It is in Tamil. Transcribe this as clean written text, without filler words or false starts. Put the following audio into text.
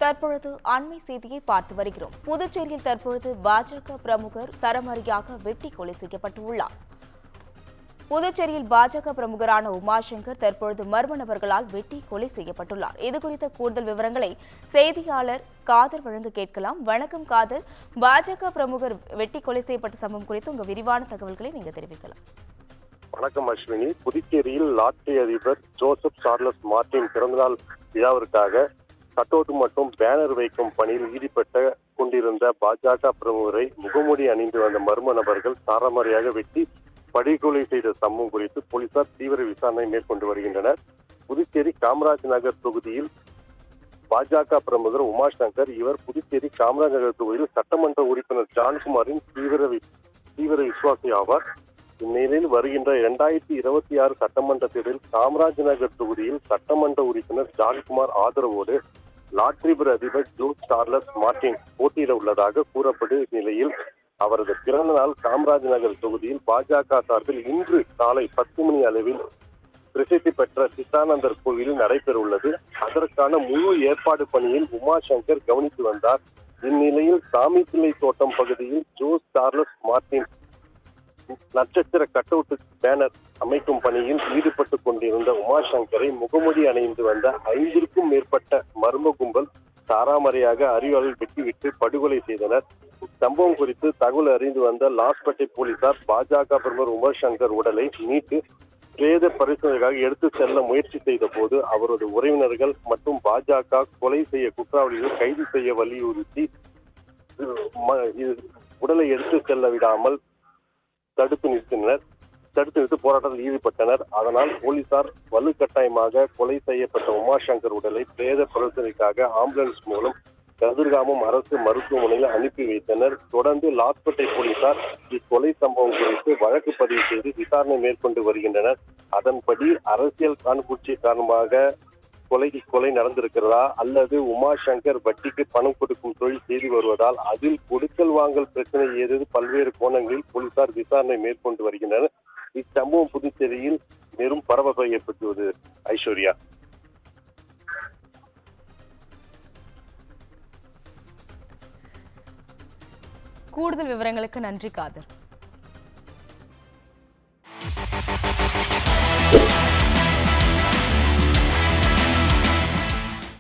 தற்பொழுது அண்மை செய்தியை பார்த்து வருகிறோம். புதுச்சேரியில் தற்பொழுது பாஜக பிரமுகர் சரமாரியாக வெட்டி கொலை செய்யப்பட்டுள்ளார். புதுச்சேரியில் பாஜக பிரமுகரான உமாசங்கர் தற்பொழுது மர்ம நபர்களால் வெட்டி கொலை செய்யப்பட்டுள்ளார். இதுகுறித்த கூடுதல் விவரங்களை செய்தியாளர் காதர் வழங்க கேட்கலாம். வணக்கம் காதர், பாஜக பிரமுகர் வெட்டி கொலை செய்யப்பட்ட சம்பவம் குறித்து உங்க விரிவான தகவல்களை நீங்க தெரிவிக்கலாம். வணக்கம் அஸ்வினி. புதுச்சேரியில் லாட்டரி அதிபர் ஜோசப் சார்லஸ் மார்டின் பிறந்தநாள் விழாவிற்காக கட்டோட்டு மற்றும் பேனர் வைக்கும் பணியில் ஈடுபட்ட கொண்டிருந்த பாஜக பிரமுகரை முகமூடி அணிந்து வந்த மர்ம நபர்கள் சாரமாரியாக வெட்டி படுகொலை செய்த சம்பவம் குறித்து போலீசார் தீவிர விசாரணை மேற்கொண்டு வருகின்றனர். புதுச்சேரி காமராஜ் நகர் தொகுதியில் பாஜக பிரமுகர் உமாசங்கர், இவர் புதுச்சேரி காமராஜ் நகர் தொகுதியில் சட்டமன்ற உறுப்பினர் ஜான்குமாரின் தீவிர விசுவாசி ஆவார். இந்நிலையில் வருகின்ற 2026 சட்டமன்ற தேர்தலில் காமராஜ் நகர் தொகுதியில் சட்டமன்ற உறுப்பினர் ஜான்குமார் ஆதரவோடு லாட்டரி அதிபர் ஜோஸ் சார்லஸ் மார்டின் போட்டியிட உள்ளதாக கூறப்படும் நிலையில் அவரது பிறந்த நாள் காமராஜ் நகர் தொகுதியில் பாஜக சார்பில் இன்று காலை 10 மணி அளவில் பிரசித்தி பெற்ற சித்தானந்தர் கோவிலில் நடைபெற உள்ளது. அதற்கான முழு ஏற்பாடு பணியில் உமாசங்கர் கவனித்து வந்தார். இந்நிலையில் சாமிப்பிள்ளை தோட்டம் பகுதியில் ஜோஸ் சார்லஸ் மார்டின் நட்சத்திர கட்டவுட் பேனர் அமைக்கும் பணியில் ஈடுபட்டுக் கொண்டிருந்த உமாசங்கரை முகமூடி அணிந்து வந்த 5க்கும் மேற்பட்ட மர்ம கும்பல் சாராமறையாக அறிவாளில் வெட்டிவிட்டு படுகொலை செய்தனர். சம்பவம் குறித்து தகவல் அறிந்து வந்த லாஸ்பேட்டை போலீசார் பாஜக பிரமுகர் உமாசங்கர் உடலை மீட்டு பிரேத பரிசோதனைக்காக எடுத்து செல்ல முயற்சி செய்த போது அவரது உறவினர்கள் மற்றும் பாஜக கொலை செய்ய குற்றவாளிகள் கைது செய்ய வலியுறுத்தி உடலை எடுத்து செல்ல விடாமல் தடுத்து நிறுத்தி போராட்டத்தில் ஈடுபட்டனர். அதனால் போலீசார் வலுக்கட்டாயமாக கொலை செய்யப்பட்ட உமாசங்கர் உடலை பிரேத பரிசோதனைக்காக ஆம்புலன்ஸ் மூலம் கதிர்காமம் அரசு மருத்துவமனையில் அனுப்பி வைத்தனர். தொடர்ந்து லாஸ்பேட்டை போலீசார் இக்கொலை சம்பவம் குறித்து வழக்கு பதிவு செய்து விசாரணை மேற்கொண்டு வருகின்றனர். அதன்படி அரசியல் காழ்ப்புணர்ச்சி காரணமாக கொலை நடந்திருக்கிறதா அல்லது உமாசங்கர் வட்டிக்கு பணம் கொடுக்கும் தொழில் செய்து வருவதால் அதில் கொடுக்கல் வாங்கல் பிரச்சனை ஏதாவது பல்வேறு கோணங்களில் போலீசார் விசாரணை மேற்கொண்டு வருகின்றனர். இச்சம்பவம் புதுச்சேரியில் வெறும் பரபரப்பை ஏற்படுத்துவது. ஐஸ்வர்யா. கூடுதல் விவரங்களுக்கு நன்றி காதர்.